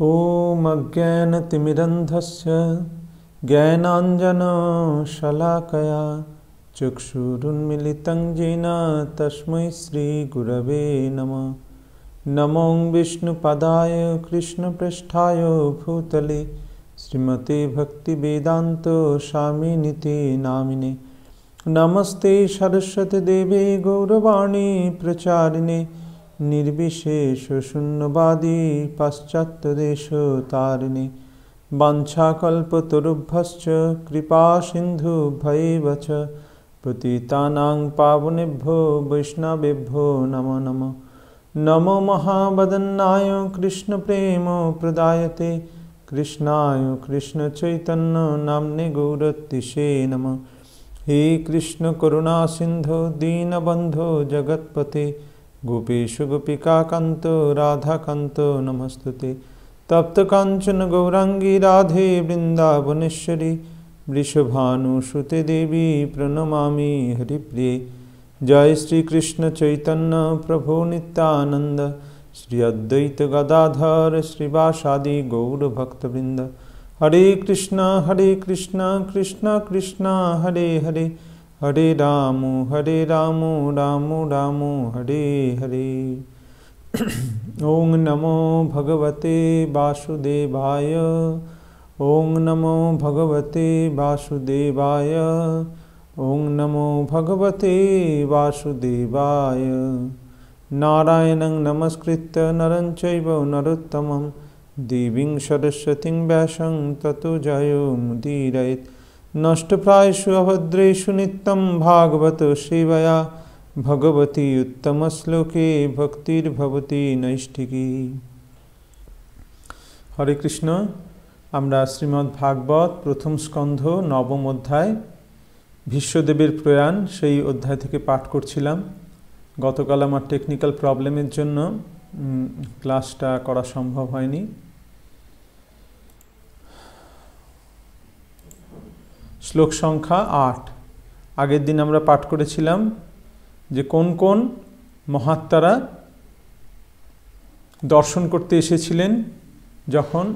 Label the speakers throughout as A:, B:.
A: ॐ अज्ञानतिमिरन्धस्य ज्ञानाञ्जनशलाकया चक्षुरुन्मीलितं येन तस्मै श्रीगुरवे नमः। नमो विष्णुपदाय कृष्णपृष्ठाय भूतले श्रीमते भक्तिवेदान्त स्वामिनिति नामिने। नमस्ते सरस्वती देवे गौरवाणी प्रचारिणे निर्विशेष शून्यवादी पाश्चात्यदेशतारिणे। वाञ्छाकल्पतरुभ्यश्च कृपा सिन्धुभ्यैव च पतितानां पावनेभ्यो वैष्णवेभ्यो नमो नमः। नमो महावदन्नाय कृष्णप्रेम प्रदायते कृष्णाय कृष्णचैतन्य नाम्ने गौरतिसे नमः। हे कृष्ण करुणा सिन्धो दीनबन्धो जगत्पते गोपेश गोपिकान्त राधाकान्त नमस्तुते। तप्त कांचन गौरांगी राधे वृंदावनेश्वरी वृषभानुसुते देवी प्रणमामि हरिप्रिये। जय श्री कृष्ण चैतन्य प्रभु नित्यानंद श्री अद्वैत गदाधर श्रीवासादि गौर भक्तवृंद। हरे कृष्ण कृष्ण कृष्ण हरे हरे हरे राम राम राम हरे हरे। ओं नमो भगवते वासुदेवाय ओं नमो भगवते वासुदेवाय ओं नमो भगवते वासुदेवाय। नारायणं नमस्कृत्य नरं चैव नरोत्तमं देवीं सरस्वतीं व्यासं ततो जयो मुदीरयेत्। नष्टप्रायेषु अभद्रेषु नित्यं भागवत सेवया भगवती उत्तमश्लोके भक्तिर्भवती नैष्ठिकी। हरे कृष्ण। আমরা শ্রীমদ্ ভাগবত প্রথম স্কন্ধ নবম অধ্যায় ভীষ্মদেবের প্রয়াণ সেই অধ্যায় থেকে পাঠ করছিলাম। গতকাল আমার টেকনিক্যাল প্রবলেমের জন্য ক্লাসটা করা সম্ভব হয়নি। শ্লোক সংখ্যা 8। আগের দিন আমরা পাঠ করেছিলাম যে কোন কোন মহাত্মারা দর্শন করতে এসেছিলেন যখন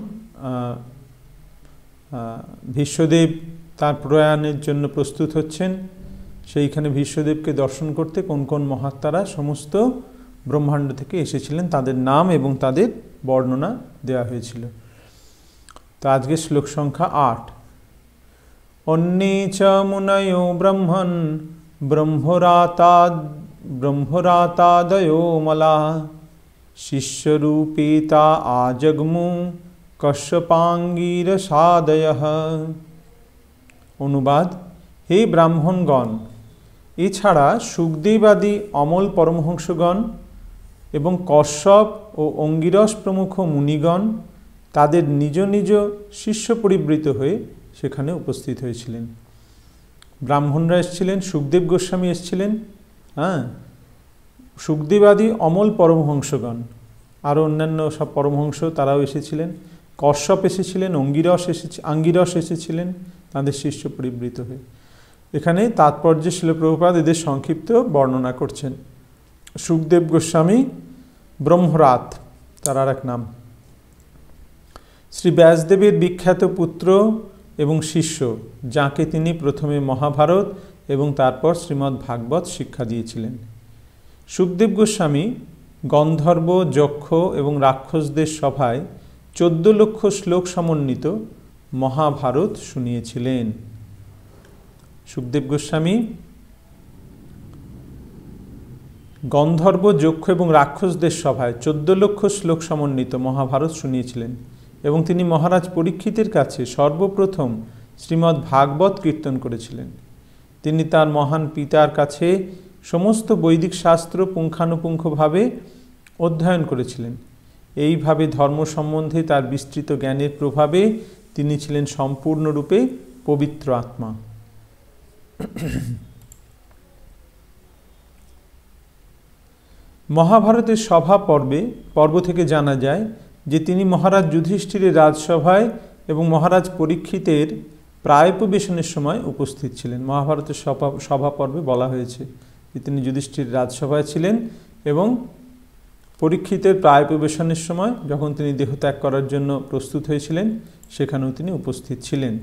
A: ভীষ্মদেব তার প্রয়াণের জন্য প্রস্তুত হচ্ছেন। সেইখানে ভীষ্মদেবকে দর্শন করতে কোন কোন মহাত্মারা সমস্ত ব্রহ্মাণ্ড থেকে এসেছিলেন তাদের নাম এবং তাদের বর্ণনা দেওয়া হয়েছিল। তো আজকে শ্লোক সংখ্যা 8। অন্যে চ মুনয়ো ব্রহ্মণ ব্রহ্মরাতাদয়ো মলা শিষ্যরূপেতা আজগ্মু কশ্যপাঙ্গিরসাদয়ঃ। অনুবাদ: হে ব্রাহ্মণগণ, এছাড়া সুখদেবাদি অমল পরমহংসগণ এবং কশ্যপ ও অঙ্গিরস প্রমুখ মুনিগণ তাদের নিজ নিজ শিষ্য পরিবৃত হয়ে সেখানে উপস্থিত হয়েছিলেন। ব্রাহ্মণরা এসেছিলেন, সুখদেব গোস্বামী এসেছিলেন, সুখদেবাদি অমল পরমহংসগণ, আরও অন্যান্য সব পরমহংস তারাও এসেছিলেন। কশ্যপ এসেছিলেন, আঙ্গিরস এসেছিলেন তাদের শিষ্য পরিবৃত হয়ে। এখানে তাৎপর্য শিল প্রভুপাদ এদের সংক্ষিপ্ত বর্ণনা করছেন। সুখদেব গোস্বামী ব্রহ্মরাত তার আর এক নাম। শ্রী ব্যাসদেবের বিখ্যাত পুত্র এবং শিষ্য, যাকে তিনি প্রথমে মহাভারত এবং তারপর শ্রীমদ্ ভাগবত শিক্ষা দিয়েছিলেন। সুখদেব গোস্বামী গন্ধর্ব, যক্ষ এবং রাক্ষসদের সভায় 14 লক্ষ শ্লোক সমন্বিত মহাভারত শুনিয়েছিলেন। সুখদেব গোস্বামী গন্ধর্ব, যক্ষ এবং রাক্ষসদের সভায় 14 লক্ষ শ্লোক সমন্বিত মহাভারত শুনিয়েছিলেন এবং তিনি মহারাজ পরীক্ষিতের কাছে সর্বপ্রথম শ্রীমদ্ ভাগবত কীর্তন করেছিলেন। তিনি তার মহান পিতার কাছে সমস্ত বৈদিক শাস্ত্র পুঙ্খানুপুঙ্খভাবে অধ্যয়ন করেছিলেন। এইভাবে ধর্ম সম্বন্ধে তার বিস্তৃত জ্ঞানের প্রভাবে তিনি ছিলেন সম্পূর্ণরূপে পবিত্র আত্মা। মহাভারতের সভা পর্ব থেকে জানা যায় যে তিনি মহারাজ যুধিষ্ঠিরের রাজসভায় এবং মহারাজ পরীক্ষিতের প্রায়োপবেশনের সময় উপস্থিত ছিলেন। মহাভারতের সভা পর্বে বলা হয়েছে যে তিনি যুধিষ্ঠির রাজসভায় ছিলেন এবং পরীক্ষিতের প্রায় প্রবেশনের সময় যখন তিনি দেহত্যাগ করার জন্য প্রস্তুত হয়েছিলেন, সেখানেও তিনি উপস্থিত ছিলেন।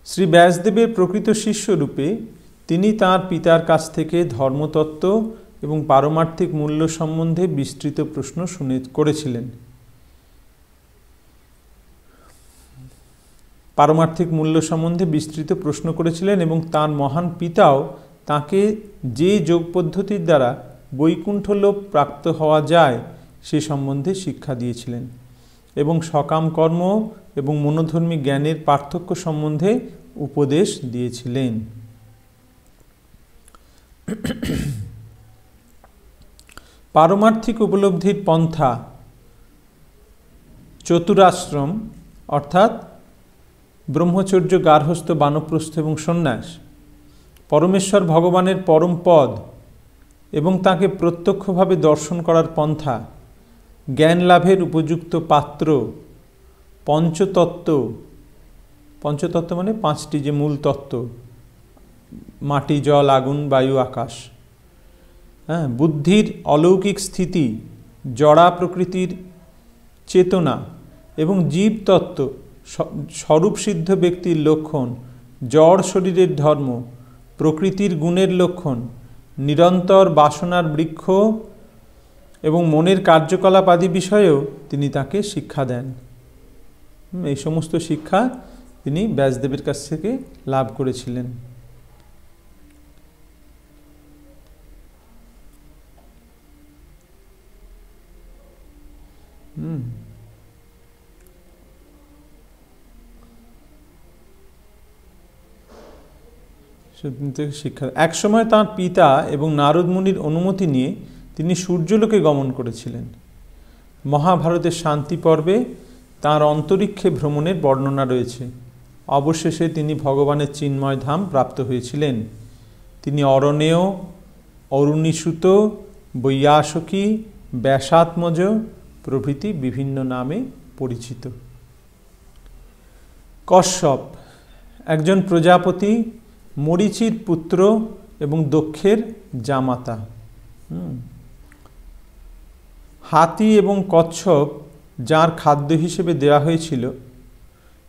A: শ্রী ব্যাসদেবের প্রকৃত শিষ্যরূপে তিনি তাঁর পিতার কাছ থেকে ধর্মতত্ত্ব এবং পারমার্থিক মূল্য সম্বন্ধে বিস্তৃত প্রশ্ন করেছিলেন। পারমার্থিক মূল্য সম্বন্ধে বিস্তৃত প্রশ্ন করেছিলেন এবং তাঁর মহান পিতাও তাঁকে যে যোগ পদ্ধতির দ্বারা বৈকুণ্ঠ লোক প্রাপ্ত হওয়া যায় সে সম্বন্ধে শিক্ষা দিয়েছিলেন এবং সকাম কর্ম এবং মনোধর্মী জ্ঞানের পার্থক্য সম্বন্ধে উপদেশ দিয়েছিলেন। পারমার্থিক উপলব্ধির পন্থা চতুরাশ্রম অর্থাৎ ব্রহ্মচর্য, গার্হস্থ্য, বানপ্রস্থ এবং সন্ন্যাস, পরমেশ্বর ভগবানের পরম পদ এবং তাকে প্রত্যক্ষভাবে দর্শন করার পন্থা, জ্ঞান লাভের উপযুক্ত পাত্র, পঞ্চতত্ত্ব মানে পাঁচটি যে মূল তত্ত্ব, মাটি, জল, আগুন, বায়ু, আকাশ, বুদ্ধির অলৌকিক স্থিতি, জড়া প্রকৃতির চেতনা এবং জীবতত্ত্ব, স্বরূপসিদ্ধ ব্যক্তির লক্ষণ, জড় শরীরের ধর্ম, প্রকৃতির গুণের লক্ষণ, নিরন্তর বাসনার বৃক্ষ এবং মনের কার্যকলাপ আদি বিষয়েও তিনি তাকে শিক্ষা দেন। এই সমস্ত শিক্ষা তিনি ব্যাসদেবের কাছ থেকে লাভ করেছিলেন। শিক্ষা একসময় তাঁর পিতা এবং নারদ মুনির অনুমতি নিয়ে তিনি সূর্যলোকে গমন করেছিলেন। মহাভারতের শান্তি পর্বে তাঁর অন্তরিক্ষে ভ্রমণের বর্ণনা রয়েছে। অবশেষে তিনি ভগবানের চিন্ময় ধাম প্রাপ্ত হয়েছিলেন। তিনি অরণ্যেয়, অরুণীসুত, বৈয়াসকী, ব্যাসাত্মজ প্রভৃতি বিভিন্ন নামে পরিচিত। কশ্যপ একজন প্রজাপতি, মরীচির পুত্র এবং দক্ষের জামাতা। হাতি এবং কচ্ছপ যার খাদ্য হিসেবে দেওয়া হয়েছিল,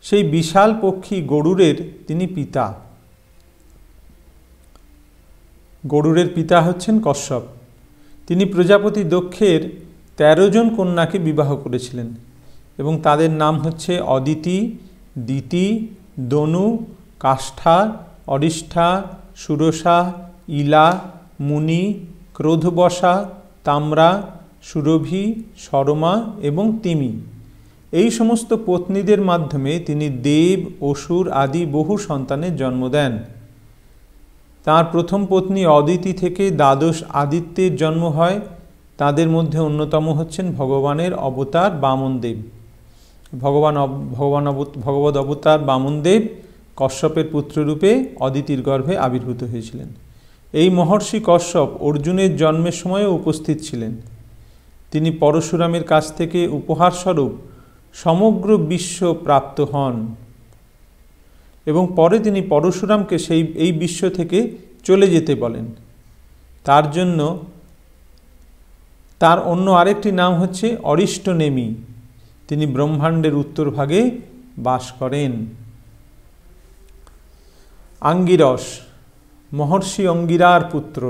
A: সেই বিশাল পক্ষী গরুড়ের তিনি পিতা। গরুড়ের পিতা হচ্ছেন কশ্যপ। তিনি প্রজাপতি দক্ষের 13 জন কন্যাকে বিবাহ করেছিলেন এবং তাদের নাম হচ্ছে অদিতি, দিতি, দনু, কাষ্ঠা, অরিষ্ঠা, সুরসা, ইলা, মুনি, ক্রোধবসা, তাম্রা, সুরভি, শর্মা এবং তিমি। এই সমস্ত পত্নীদের মাধ্যমে তিনি দেব, অসুর আদি বহু সন্তানের জন্ম দেন। তাঁর প্রথম পত্নী অদিতি থেকে দ্বাদশ আদিত্যের জন্ম হয়। তাদের মধ্যে অন্যতম হচ্ছেন ভগবানের অবতার বামনদেব। ভগবদ অবতার বামনদেব কশ্যপের পুত্ররূপে অদিতির গর্ভে আবির্ভূত হয়েছিলেন। এই মহর্ষি কশ্যপ অর্জুনের জন্মের সময়ও উপস্থিত ছিলেন। তিনি পরশুরামের কাছ থেকে উপহারস্বরূপ সমগ্র বিশ্ব প্রাপ্ত হন এবং পরে তিনি পরশুরামকে এই বিশ্ব থেকে চলে যেতে বলেন। তার জন্য তার অন্য আরেকটি নাম হচ্ছে অরিষ্টনেমি। তিনি ব্রহ্মাণ্ডের উত্তর ভাগে বাস করেন। আঙ্গিরস মহর্ষি অঙ্গিরার পুত্র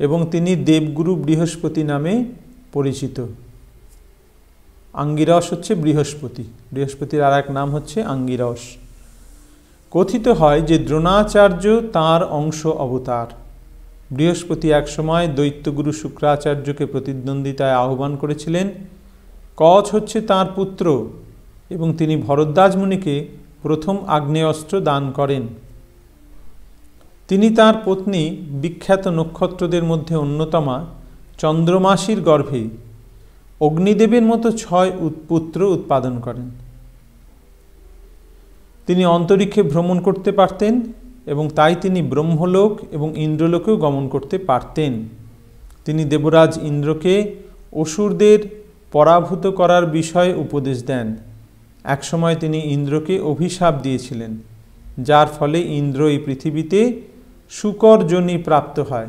A: এবং তিনি দেবগুরু বৃহস্পতি নামে পরিচিত। আঙ্গিরস হচ্ছে বৃহস্পতি, বৃহস্পতির আর এক নাম হচ্ছে আঙ্গিরস। কথিত হয় যে দ্রোণাচার্য তাঁর অংশ অবতার। বৃহস্পতি একসময় দৈত্যগুরু শুক্রাচার্যকে প্রতিদ্বন্দ্বিতায় আহ্বান করেছিলেন। কচ হচ্ছে তাঁর পুত্র এবং তিনি ভরদ্বাজ মুনিকে প্রথম আগ্নেয়াস্ত্র দান করেন। তিনি তাঁর পত্নী বিখ্যাত নক্ষত্রদের মধ্যে অন্যতমা চন্দ্রমাসীর গর্ভে অগ্নিদেবের মতো 6 পুত্র উৎপাদন করেন। তিনি অন্তরিক্ষে ভ্রমণ করতে পারতেন এবং তাই তিনি ব্রহ্মলোক এবং ইন্দ্রলোকেও গমন করতে পারতেন। তিনি দেবরাজ ইন্দ্রকে অসুরদের পরাভূত করার বিষয়ে উপদেশ দেন। একসময় তিনি ইন্দ্রকে অভিশাপ দিয়েছিলেন, যার ফলে ইন্দ্র এই পৃথিবীতে শুকর যোনি প্রাপ্ত হয়।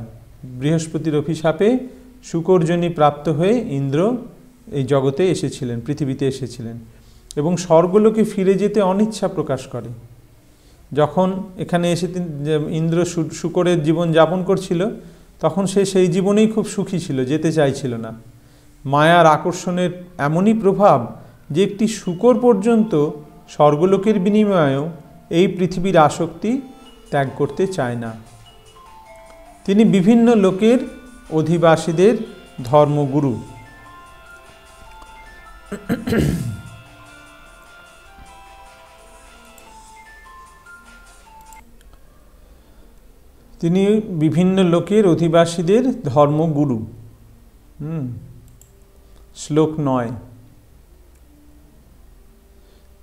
A: বৃহস্পতির অভিশাপে শুকরজনী প্রাপ্ত হয়ে ইন্দ্র এই জগতে এসেছিলেন, পৃথিবীতে এসেছিলেন এবং স্বর্গলোকে ফিরে যেতে অনিচ্ছা প্রকাশ করে। যখন এখানে এসে ইন্দ্র শুকরের জীবন যাপন করছিল, তখন সে সেই জীবনেই খুব সুখী ছিল, যেতে চাইছিল না। মায়ার আকর্ষণের এমনই প্রভাব যে একটি শুকর পর্যন্ত স্বর্গলোকের বিনিময়েও এই পৃথিবীর আসক্তি ত্যাগ করতে চায় না। তিনি বিভিন্ন লোকের অধিবাসীদের ধর্মগুরু। তিনি বিভিন্ন লোকের অধিবাসীদের ধর্মগুরু। শ্লোক 9।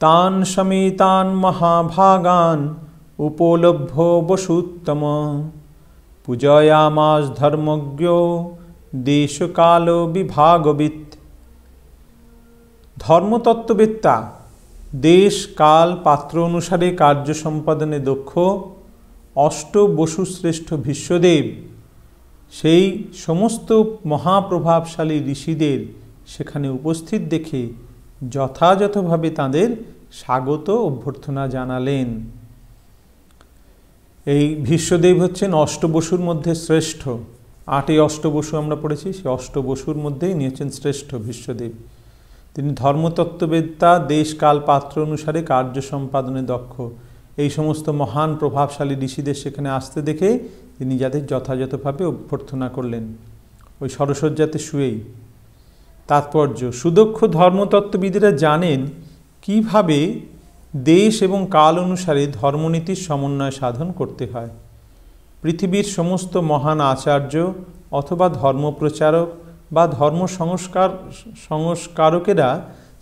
A: তান সমেতান মহাভাগান উপলভ্য বসুত্তম পূজয়ামাস ধর্মজ্ঞ দেশকাল বিভাগবিৎ। ধর্মতত্ত্ববেত্তা, দেশ কাল পাত্র অনুসারে কার্য সম্পাদনে দক্ষ অষ্টবসুশ্রেষ্ঠ ভীষ্মদেব সেই সমস্ত মহাপ্রভাবশালী ঋষিদের সেখানে উপস্থিত দেখে যথাযথভাবে তাঁদের স্বাগত অভ্যর্থনা জানালেন। এই ভীষ্মদেব হচ্ছেন অষ্টবসুর মধ্যে শ্রেষ্ঠ। 8 অষ্টবসু আমরা পড়েছি, সেই অষ্টবসুর মধ্যেই ইনি হচ্ছেন শ্রেষ্ঠ ভীষ্মদেব। তিনি ধর্মতত্ত্ববেত্তা, দেশ কাল পাত্র অনুসারে কার্য সম্পাদনে দক্ষ। এই সমস্ত মহান প্রভাবশালী ঋষিদের সেখানে আসতে দেখে তিনি যাদের যথাযথভাবে অভ্যর্থনা করলেন, ওই সরসজ্জাতে শুয়েই। তাৎপর্য: সুদক্ষ ধর্মতত্ত্ববিদেরা জানেন কিভাবে দেশ এবং কাল অনুসারে ধর্মনীতির সমন্বয় সাধন করতে হয়। পৃথিবীর সমস্ত মহান আচার্য অথবা ধর্মপ্রচারক বা ধর্ম সংস্কারকেরা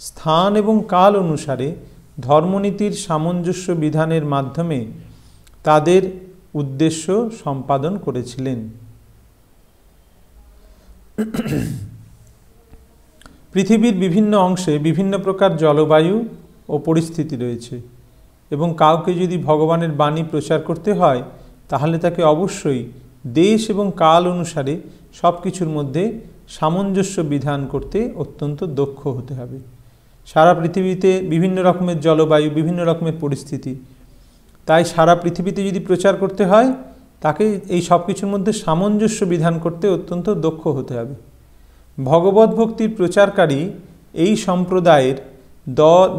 A: স্থান এবং কাল অনুসারে ধর্মনীতির সামঞ্জস্য বিধানের মাধ্যমে তাদের উদ্দেশ্য সম্পাদন করেছিলেন। পৃথিবীর বিভিন্ন অংশে বিভিন্ন প্রকার জলবায়ু ও পরিস্থিতি রয়েছে এবং কাউকে যদি ভগবানের বাণী প্রচার করতে হয় তাহলে তাকে অবশ্যই দেশ এবং কাল অনুসারে সব কিছুর মধ্যে সামঞ্জস্য বিধান করতে অত্যন্ত দক্ষ হতে হবে। সারা পৃথিবীতে বিভিন্ন রকমের জলবায়ু, বিভিন্ন রকমের পরিস্থিতি, তাই সারা পৃথিবীতে যদি প্রচার করতে হয় তাকে এই সব কিছুর মধ্যে সামঞ্জস্য বিধান করতে অত্যন্ত দক্ষ হতে হবে। ভগবত ভক্তির প্রচারকারী এই সম্প্রদায়ের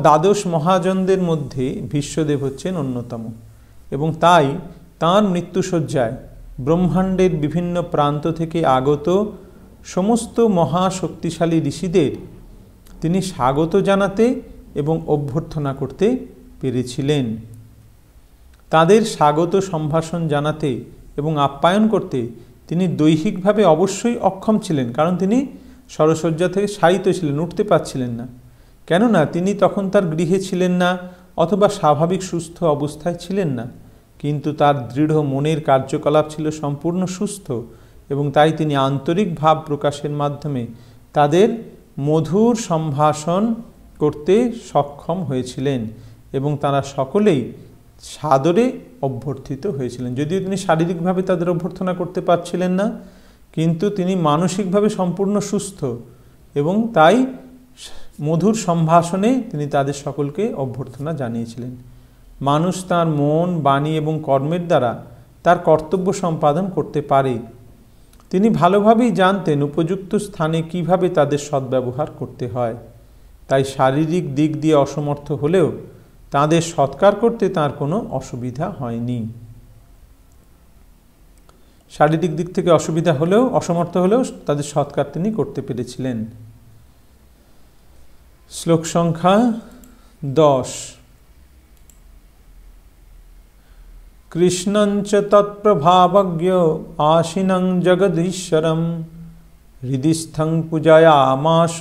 A: দ্বাদশ মহাজনদের মধ্যে ভীষ্মদেব হচ্ছেন অন্যতম এবং তাই তাঁর মৃত্যুশয্যায় ব্রহ্মাণ্ডের বিভিন্ন প্রান্ত থেকে আগত সমস্ত মহাশক্তিশালী ঋষিদের তিনি স্বাগত জানাতে এবং অভ্যর্থনা করতে পেরেছিলেন। তাদের স্বাগত সম্ভাষণ জানাতে এবং আপ্যায়ন করতে তিনি দৈহিকভাবে অবশ্যই অক্ষম ছিলেন, কারণ তিনি সরসজ্জা থেকে শায়িত ছিলেন, উঠতে পারছিলেন না। কেননা তিনি তখন তার গৃহে ছিলেন না অথবা স্বাভাবিক সুস্থ অবস্থায় ছিলেন না, কিন্তু তার দৃঢ় মনের কার্যকলাপ ছিল সম্পূর্ণ সুস্থ এবং তাই তিনি আন্তরিক ভাব প্রকাশের মাধ্যমে তাদের মধুর সম্ভাষণ করতে সক্ষম হয়েছিলেন এবং তারা সকলেই সাদরে অভ্যর্থিত হয়েছিলেন। যদিও তিনি শারীরিকভাবে তাদের অভ্যর্থনা করতে পারছিলেন না, কিন্তু তিনি মানসিকভাবে সম্পূর্ণ সুস্থ এবং তাই মধুর সম্ভাষণে তিনি তাদের সকলকে অভ্যর্থনা জানিয়েছিলেন। মানুষ তার মন, বাণী এবং কর্মের দ্বারা তার কর্তব্য সম্পাদন করতে পারে। তিনি ভালোভাবেই জানতেন উপযুক্ত স্থানে কিভাবে তাদের সদ্ব্যবহার করতে হয়। তাই শারীরিক দিক দিয়ে অসমর্থ হলেও তাদের সৎকার করতে তার কোনো অসুবিধা হয়নি। শারীরিক দিক থেকে অসুবিধা হলেও, অসমর্থ হলেও তাদের সৎকার তিনি করতে পেরেছিলেন। শ্লোক সংখ্যা 10। কৃষ্ণঞ্চ তৎপ্রভাবজ্ঞ আশিনং জগদীশ্বরম হৃদিস্থং পূজয়ামাস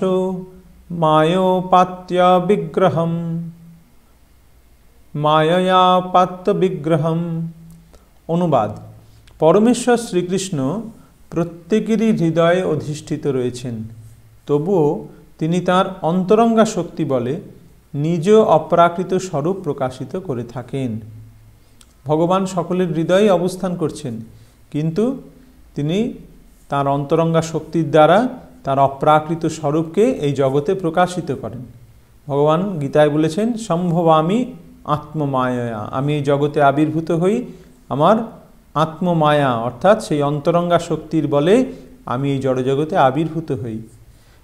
A: মায়োপাত্য বিগ্রহম মায়াপাত্য বিগ্রহম। অনুবাদ: পরমেশ্বর শ্রীকৃষ্ণ প্রত্যেকেরই হৃদয়ে অধিষ্ঠিত রয়েছেন, তবুও তিনি তাঁর অন্তরঙ্গা শক্তি বলে নিজ অপ্রাকৃত স্বরূপ প্রকাশিত করে থাকেন। ভগবান সকলের হৃদয়ে অবস্থান করছেন, কিন্তু তিনি তার অন্তরঙ্গা শক্তির দ্বারা তার অপ্রাকৃত স্বরূপকে এই জগতে প্রকাশিত করেন। ভগবান গীতায় বলেছেন, সম্ভবামি আত্মমায়া, আমি এই জগতে আবির্ভূত হই আমার আত্মমায়া, অর্থাৎ সেই অন্তরঙ্গা শক্তির বলে আমি এই জড়জগতে আবির্ভূত হই।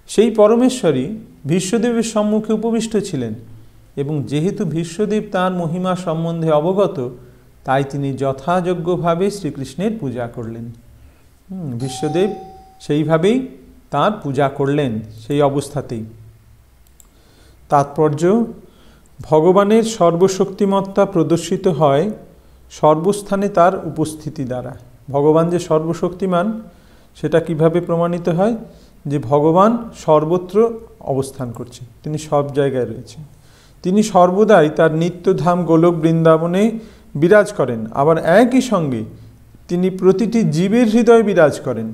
A: সেই পরমেশ্বরী ভীষ্মদেবের সম্মুখে উপবিষ্ট ছিলেন এবং যেহেতু ভীষ্মদেব তাঁর মহিমা সম্বন্ধে অবগত, তাই তিনি যথাযোগ্যভাবে শ্রীকৃষ্ণের পূজা করলেন। ভীষ্মদেব সেইভাবেই তাঁর পূজা করলেন সেই অবস্থাতেই। তাৎপর্য, ভগবানের সর্বশক্তিমত্তা প্রদর্শিত হয় সর্বস্থানে তার উপস্থিতি দ্বারা। ভগবান যে সর্বশক্তিমান সেটা কিভাবে প্রমাণিত হয়? যে ভগবান সর্বত্র অবস্থান করছে, তিনি সব জায়গায় রয়েছেন। তিনি সর্বদাই তার নিত্যধাম গোলক বৃন্দাবনে বিরাজ করেন, আবার একই সঙ্গে তিনি প্রতিটি জীবের হৃদয়ে বিরাজ করেন,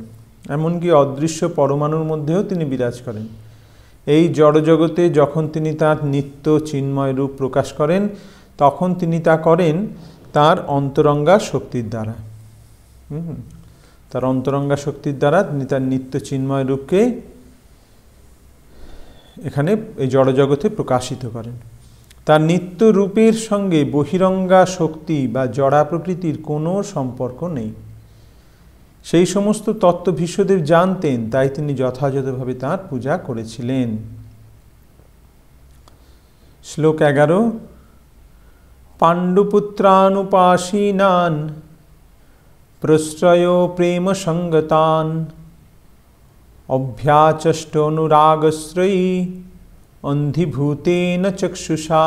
A: এমনকি অদৃশ্য পরমাণুর মধ্যেও তিনি বিরাজ করেন। এই জড়জগতে যখন তিনি তার নিত্য চিন্ময় রূপ প্রকাশ করেন, তখন তিনি তা করেন তার অন্তরঙ্গা শক্তির দ্বারা। তার অন্তরঙ্গা শক্তির দ্বারা তিনি তার নিত্য চিন্ময় রূপকে এখানে এই জড়জগতে প্রকাশিত করেন। তার নিত্য রূপের সঙ্গে বহিরঙ্গা শক্তি বা জড়া প্রকৃতির কোনো সম্পর্ক নেই। সেই সমস্ত তত্ত্ব ভীষ্মদেব জানতেন, তাই তিনি যথাযথভাবে তাঁর পূজা করেছিলেন। শ্লোক 11, পাণ্ডুপুত্রানুপাসীনান প্রশ্রয় প্রেম সঙ্গতান অভ্যাচষ্টনুরাগশ্রয়ী অন্ধীভূতেন চক্ষুষা।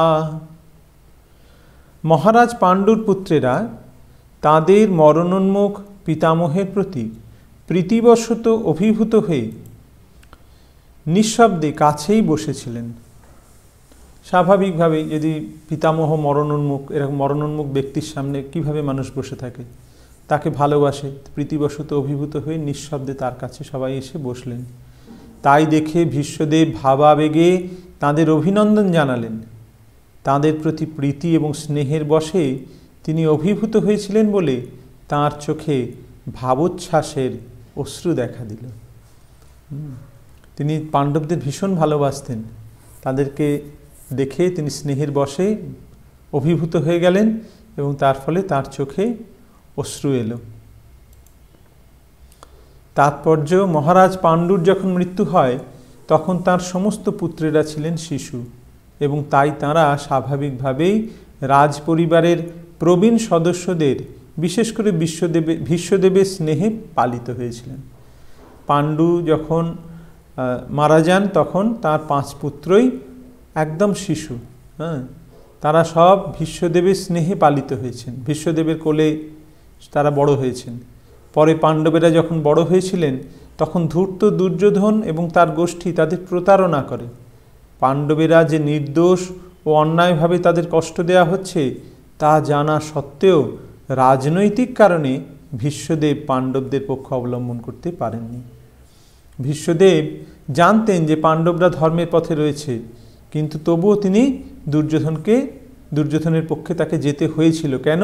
A: মহারাজ পাণ্ডুর পুত্রেরা তাঁদের মরণোন্মুখ পিতামহের প্রতি প্রীতিবশত অভিভূত হয়ে নিঃশব্দে কাছেই বসেছিলেন। স্বাভাবিকভাবেই যদি পিতামহ মরণোন্মুখ, এরকম মরণোন্মুখ ব্যক্তির সামনে কিভাবে মানুষ বসে থাকে, তাকে ভালোবাসে, প্রীতিবশত অভিভূত হয়ে নিঃশব্দে তার কাছে সবাই এসে বসলেন। তাই দেখে ভীষ্মদেব ভাবাবেগে তাঁদের অভিনন্দন জানালেন। তাঁদের প্রতি প্রীতি এবং স্নেহের বশে তিনি অভিভূত হয়েছিলেন বলে তাঁর চোখে ভাবোচ্ছ্বাসের অশ্রু দেখা দিল। তিনি পাণ্ডবদের ভীষণ ভালোবাসতেন, তাদেরকে দেখে তিনি স্নেহের বশে অভিভূত হয়ে গেলেন এবং তার ফলে তার চোখে অশ্রু এলো। তাৎপর্য, মহারাজ পাণ্ডুর যখন মৃত্যু হয় তখন তার সমস্ত পুত্রেরা ছিলেন শিশু এবং তাই তাঁরা স্বাভাবিকভাবেই রাজ পরিবারের প্রবীণ সদস্যদের, বিশেষ করে ভীষ্মদেবের স্নেহে পালিত হয়েছিলেন। পাণ্ডু যখন মারা যান তখন তার 5 পুত্রই একদম শিশু। তারা সব ভীষ্মদেবের স্নেহে পালিত হয়েছেন, ভীষ্মদেবের কোলে তারা বড় হয়েছেন। পরে পাণ্ডবেরা যখন বড় হয়েছিলেন তখন ধূর্ত দুর্যোধন এবং তার গোষ্ঠী তাদের প্রতারণা করে। পাণ্ডবেরা যে নির্দোষ ও অন্যায়ভাবে তাদের কষ্ট দেওয়া হচ্ছে তা জানা সত্ত্বেও রাজনৈতিক কারণে ভীষ্মদেব পাণ্ডবদের পক্ষ অবলম্বন করতে পারেননি। ভীষ্মদেব জানতেন যে পাণ্ডবরা ধর্মের পথে রয়েছে, কিন্তু তবুও তিনি দুর্যোধনের পক্ষে তাকে যেতে হয়েছিল। কেন?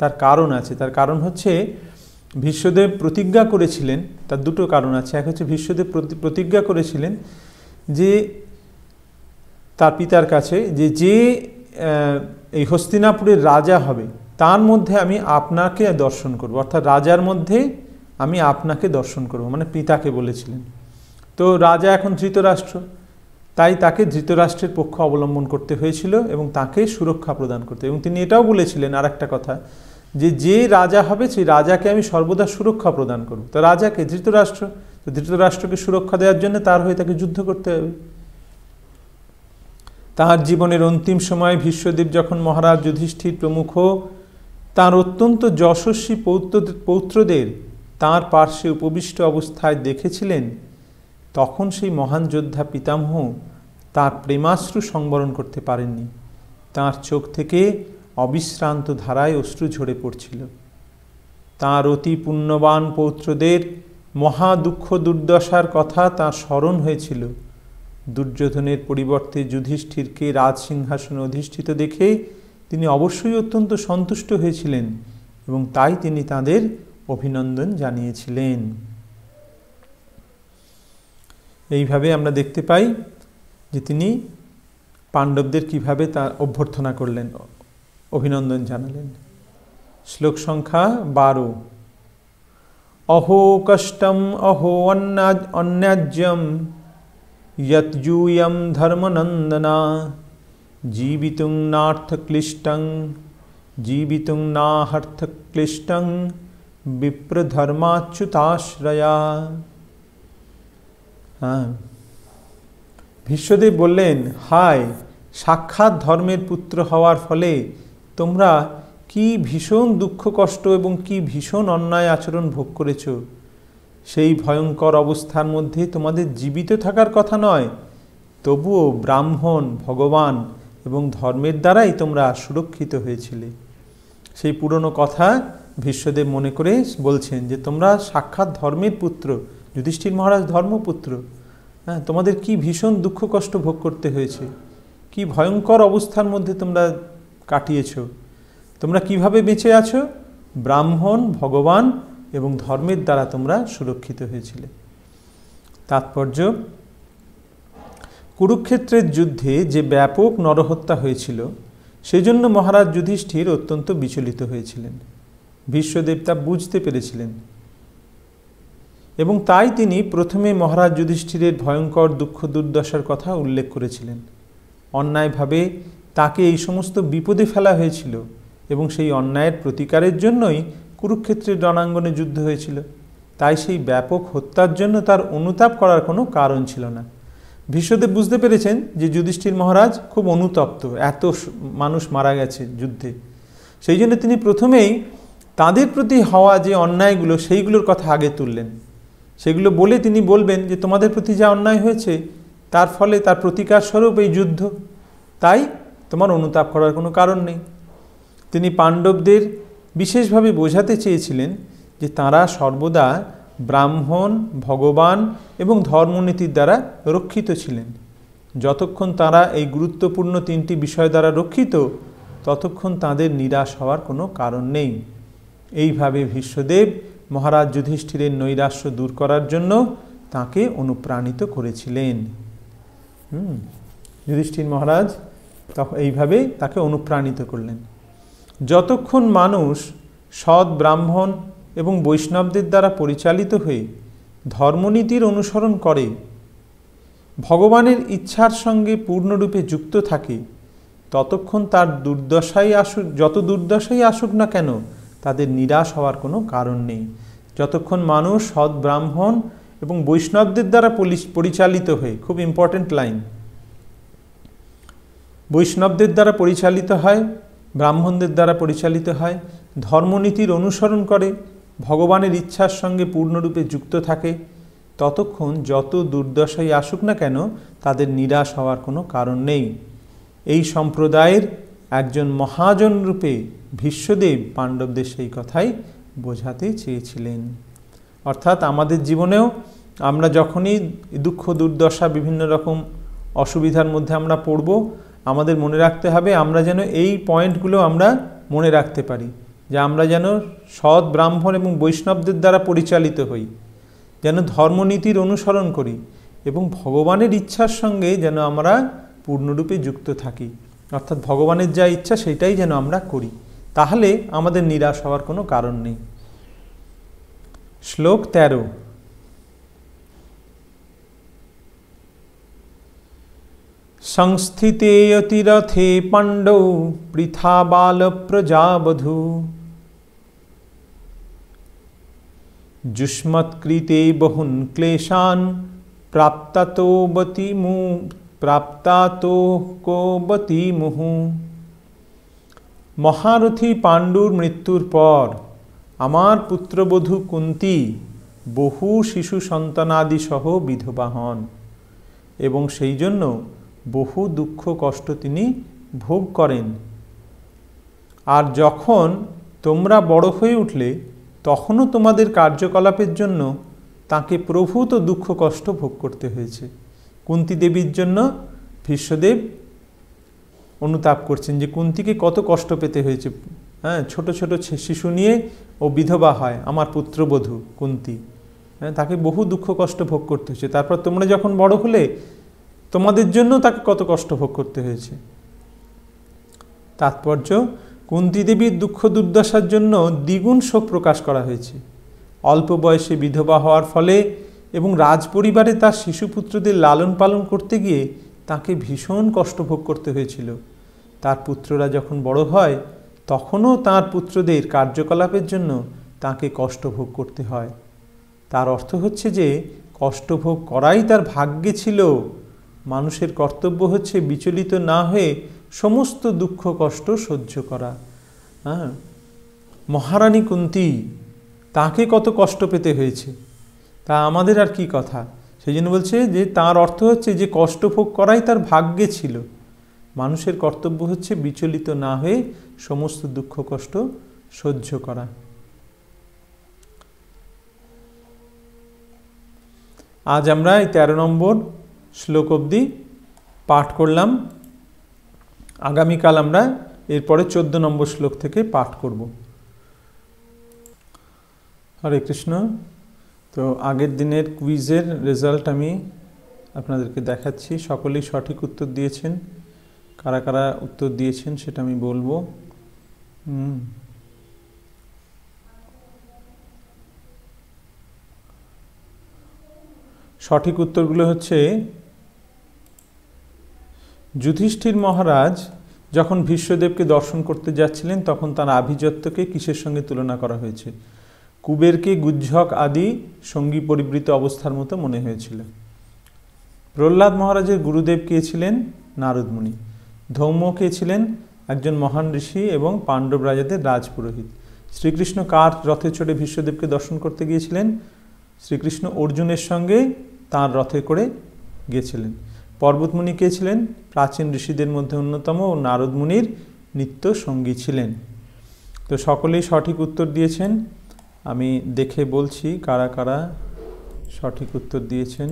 A: তার কারণ আছে। তার কারণ হচ্ছে ভীষ্মদেব প্রতিজ্ঞা করেছিলেন, তার 2টো কারণ আছে। এক হচ্ছে ভীষ্মদেব প্রতিজ্ঞা করেছিলেন যে তার পিতার কাছে যে এই হস্তিনাপুরের রাজা হবে তার মধ্যে আমি আপনাকে দর্শন করব, অর্থাৎ রাজার মধ্যে আমি আপনাকে দর্শন করব, মানে পিতাকে বলেছিলেন। তো রাজা এখন ধৃতরাষ্ট্র, তাই তাকে ধৃতরাষ্ট্রের পক্ষ অবলম্বন করতে হয়েছিল এবং তাকে সুরক্ষা প্রদান করতে। এবং তিনি এটাও বলেছিলেন আর একটা কথা, যে রাজা হবে সেই রাজাকে আমি সর্বদা সুরক্ষা প্রদান করব। তো রাজাকে ধৃতরাষ্ট্র, তো ধৃতরাষ্ট্রকে সুরক্ষা দেওয়ার জন্য তার হয়ে তাকে যুদ্ধ করতে হবে। তার জীবনের অন্তিম সময় ভীষ্মদেব যখন মহারাজ যুধিষ্ঠির প্রমুখ তার অত্যন্ত যশস্বী পৌত্রদের তাঁর পার্শ্বে উপবিষ্ট অবস্থায় দেখেছিলেন, তখন সেই মহান যোদ্ধা পিতামহ তার প্রেমাশ্রু সংবরণ করতে পারেননি। তাঁর চোখ থেকে অবিশ্রান্ত ধারায় অশ্রু ঝরে পড়ছিল। তাঁর অতি পুণ্যবান পৌত্রদের মহা দুঃখ দুর্দশার কথা তাঁর স্মরণ হয়েছিল। দুর্যোধনের পরিবর্তে যুধিষ্ঠিরকে রাজসিংহাসনে অধিষ্ঠিত দেখে তিনি অবশ্যই অত্যন্ত সন্তুষ্ট হয়েছিলেন এবং তাই তিনি তাঁদের অভিনন্দন জানিয়েছিলেন। এইভাবে আমরা দেখতে পাই যে তিনি পাণ্ডবদের কিভাবে তার অভ্যর্থনা করলেন, অভিনন্দন জানালেন। শ্লোক সংখ্যা 12। অহো কষ্টম অহো অন্যাজ্যম ইয়ৎ ধর্মনন্দনা জীবিতুং নার্থক্লিষ্টং জীবিতুং নাহর্থক্লিষ্টং বিপ্রধর্মাচ্যুতাশ্রয়া। ভীষ্মদেব বললেন, হায়, সাক্ষাৎ ধর্মের পুত্র হওয়ার ফলে তোমরা কি ভীষণ দুঃখ কষ্ট এবং কি ভীষণ অন্যায় আচরণ ভোগ করেছ। সেই ভয়ঙ্কর অবস্থার মধ্যে তোমাদের জীবিত থাকার কথা নয়, তবুও ব্রাহ্মণ, ভগবান এবং ধর্মের দ্বারাই তোমরা সুরক্ষিত হয়েছিলে। সেই পুরনো কথা ভীষ্মদেব মনে করে বলছেন যে তোমরা সাক্ষাৎ ধর্মের পুত্র, যুধিষ্ঠির মহারাজ ধর্মপুত্র। তোমাদের কি ভীষণ দুঃখ কষ্ট ভোগ করতে হয়েছে, কি ভয়ঙ্কর অবস্থার মধ্যে তোমরা কাটিয়েছ। তোমরা কিভাবে বেঁচে আছো? ব্রাহ্মণ, ভগবান এবং ধর্মের দ্বারা তোমরা সুরক্ষিত হয়েছিলে। তাৎপর্য, কুরুক্ষেত্রের যুদ্ধে যে ব্যাপক নরহত্যা হয়েছিল সেজন্য মহারাজ যুধিষ্ঠির অত্যন্ত বিচলিত হয়েছিলেন। ভীষ্মদেব তা বুঝতে পেরেছিলেন এবং তাই তিনি প্রথমে মহারাজ যুধিষ্ঠিরের ভয়ঙ্কর দুঃখ দুর্দশার কথা উল্লেখ করেছিলেন। অন্যায়ভাবে তাকে এই সমস্ত বিপদে ফেলা হয়েছিল এবং সেই অন্যায়ের প্রতিকারের জন্যই কুরুক্ষেত্রের রণাঙ্গনে যুদ্ধ হয়েছিল। তাই সেই ব্যাপক হত্যার জন্য তার অনুতাপ করার কোনো কারণ ছিল না। ভীষ্মদেব বুঝতে পেরেছেন যে যুধিষ্ঠির মহারাজ খুব অনুতপ্ত, এত মানুষ মারা গেছে যুদ্ধে। সেই জন্য তিনি প্রথমেই তাদের প্রতি হওয়া যে অন্যায়গুলো সেইগুলোর কথা আগে তুললেন। সেগুলো বলে তিনি বলবেন যে তোমাদের প্রতি যা অন্যায় হয়েছে তার ফলে তার প্রতিকার স্বরূপ এই যুদ্ধ, তাই তোমার অনুতাপ করার কোনো কারণ নেই। তিনি পাণ্ডবদের বিশেষভাবে বোঝাতে চেয়েছিলেন যে তাঁরা সর্বদা ব্রাহ্মণ, ভগবান এবং ধর্মনীতির দ্বারা রক্ষিত ছিলেন। যতক্ষণ তাঁরা এই গুরুত্বপূর্ণ তিনটি বিষয় দ্বারা রক্ষিত, ততক্ষণ তাঁদের নিরাশ হওয়ার কোনো কারণ নেই। এইভাবে ভীষ্মদেব মহারাজ যুধিষ্ঠিরের নৈরাশ্য দূর করার জন্য তাঁকে অনুপ্রাণিত করেছিলেন। যুধিষ্ঠির মহারাজ তখন এইভাবে তাকে অনুপ্রাণিত করলেন। যতক্ষণ মানুষ সৎ ব্রাহ্মণ এবং বৈষ্ণবদের দ্বারা পরিচালিত হয়ে ধর্মনীতির অনুসরণ করে, ভগবানের ইচ্ছার সঙ্গে পূর্ণরূপে যুক্ত থাকে, ততক্ষণ তার যত দুর্দশাই আসুক না কেন তাদের নিরাশ হওয়ার কোনো কারণ নেই। যতক্ষণ মানুষ সৎ ব্রাহ্মণ এবং বৈষ্ণবদের দ্বারা পরিচালিত হয়ে, খুব ইম্পর্টেন্ট লাইন, বৈষ্ণবদের দ্বারা পরিচালিত হয়, ব্রাহ্মণদের দ্বারা পরিচালিত হয়, ধর্মনীতির অনুসরণ করে, ভগবানের ইচ্ছার সঙ্গে পূর্ণরূপে যুক্ত থাকে, ততক্ষণ যত দুর্দশাই আসুক না কেন তাদের নিরাশ হওয়ার কোনো কারণ নেই। এই সম্প্রদায়ের একজন মহাজন রূপে ভীষ্মদেব পাণ্ডবদের সেই কথাই বোঝাতে চেয়েছিলেন। অর্থাৎ আমাদের জীবনেও আমরা যখনই দুঃখ দুর্দশা বিভিন্ন রকম অসুবিধার মধ্যে আমরা পড়ব, আমাদের মনে রাখতে হবে আমরা যেন এই পয়েন্টগুলো আমরা মনে রাখতে পারি, যে আমরা যেন সৎ ব্রাহ্মণ এবং বৈষ্ণবদের দ্বারা পরিচালিত হই, যেন ধর্মনীতির অনুসরণ করি এবং ভগবানের ইচ্ছার সঙ্গে যেন আমরা পূর্ণরূপে যুক্ত থাকি। অর্থাৎ ভগবানের যা ইচ্ছা সেটাই যেন আমরা করি, তাহলে আমাদের নিরাশ হওয়ার কোনো কারণ নেই। শ্লোক 13। সংস্থিতে অতিরথে পাণ্ডৌ পৃথা বাল প্রজাবধূ যুষ্মৎকৃতে বহুন ক্লেশান প্রাপ্তাতো মুহু। মহারথী পাণ্ডুর মৃত্যুর পর আমার পুত্রবধূ কুন্তী বহু শিশু সন্তানাদি সহ বিধবা হন এবং সেই জন্য বহু দুঃখ কষ্ট তিনি ভোগ করেন। আর যখন তোমরা বড় হয়ে উঠলে তখনও তোমাদের কার্যকলাপের জন্য তাকে প্রভূত দুঃখ কষ্ট ভোগ করতে হয়েছে। কুন্তী দেবীর জন্য ভীষ্মদেব অনুতাপ করছেন যে কুন্তীকে কত কষ্ট পেতে হয়েছে। ছোট ছোট শিশু নিয়ে ও বিধবা হয়, আমার পুত্রবধূ কুন্তী। তাকে বহু দুঃখ কষ্ট ভোগ করতে হয়েছে। তারপর তোমরা যখন বড় হলে তোমাদের জন্য তাকে কত কষ্ট ভোগ করতে হয়েছে। তাৎপর্য, কুন্তী দেবীর দুঃখ দুর্দশার জন্য দ্বিগুণ শোক প্রকাশ করা হয়েছে। অল্প বয়সে বিধবা হওয়ার ফলে এবং রাজপরিবারে তার শিশুপুত্রদের লালন পালন করতে গিয়ে তাকে ভীষণ কষ্ট ভোগ করতে হয়েছিল। তার পুত্ররা যখন বড় হয় তখনও তার পুত্রদের কার্যকলাপের জন্য তাকে কষ্ট ভোগ করতে হয়। তার অর্থ হচ্ছে যে কষ্ট ভোগ করাই তার ভাগ্যে ছিল। মানুষের কর্তব্য হচ্ছে বিচলিত না হয়ে সমস্ত দুঃখ কষ্ট সহ্য করা। মহারানী কুন্তী, তাকে কত কষ্ট পেতে হয়েছে, তা আমাদের আর কি কথা। সেই জন্য বলছে যে তার অর্থ হচ্ছে যে কষ্ট ভোগ করাই তার ভাগ্যে ছিল। মানুষের কর্তব্য হচ্ছে বিচলিত না হয়ে সমস্ত দুঃখ কষ্ট সহ্য করা। আজ আমরা এই 13 নম্বর শ্লোক অবধি পাঠ করলাম। আগামীকাল আমরা এরপরে 14 নম্বর শ্লোক থেকে পাঠ করব। হরে কৃষ্ণ। তো আগের দিনের কুইজের রেজাল্ট আমি আপনাদেরকে দেখাচ্ছি। সকলেই সঠিক উত্তর দিয়েছেন। কারা কারা উত্তর দিয়েছেন সেটা আমি বলবো। সঠিক উত্তরগুলো হচ্ছে, যুধিষ্ঠির মহারাজ যখন ভীষ্মদেবকে দর্শন করতে যাচ্ছিলেন তখন তার আভিজাত্যকে কিসের সঙ্গে তুলনা করা হয়েছে? কুবেরকে গুজ্জক আদি সঙ্গী পরিবৃত অবস্থার মতো মনে হয়েছিল। প্রহ্লাদ মহারাজের গুরুদেব কে ছিলেন? নারদ মুনি। ধৌম কে ছিলেন? একজন মহান ঋষি এবং পাণ্ডব রাজাদের রাজপুরোহিত। শ্রীকৃষ্ণ কার রথে চড়ে ভীষ্মদেবকে দর্শন করতে গিয়েছিলেন? শ্রীকৃষ্ণ অর্জুনের সঙ্গে তাঁর রথে করে গিয়েছিলেন। পর্বতমুনি কে ছিলেন? প্রাচীন ঋষিদের মধ্যে অন্যতম ও নারদ মুনির নিত্য সঙ্গী ছিলেন। তো সকলেই সঠিক উত্তর দিয়েছেন। আমি দেখে বলছি কারা কারা সঠিক উত্তর দিয়েছেন।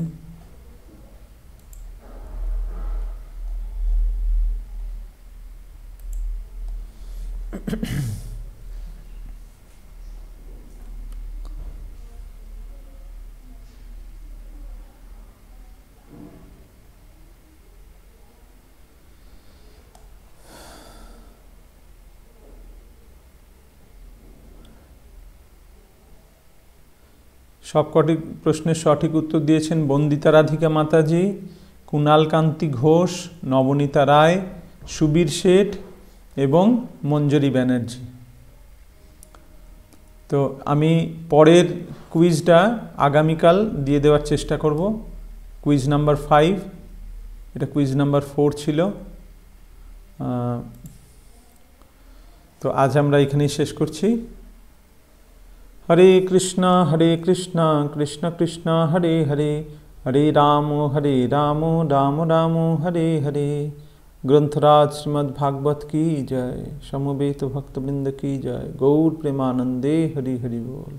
A: সবকটি প্রশ্নের সঠিক উত্তর দিয়েছেন বন্দিতা রাধিকা মাতাজি, কুণাল কান্তি ঘোষ, নবনীতা রায়, সুবীর শেঠ এবং মঞ্জরি ব্যানার্জি। তো আমি পরের কুইজটা আগামীকাল দিয়ে দেওয়ার চেষ্টা করব। কুইজ নাম্বার 5, এটা কুইজ নাম্বার 4 ছিল। তো আজ আমরা এখানেই শেষ করছি। হরে কৃষ্ণ কৃষ্ণ কৃষ্ণ হরে হরে, হরে রাম রাম রাম হরে হরে। গ্রন্থরাজ শ্রীমদ্ ভাগবত की जय, समवेत भक्तवृंद की जय। गौर प्रेमानंदे हरि हरि बोल।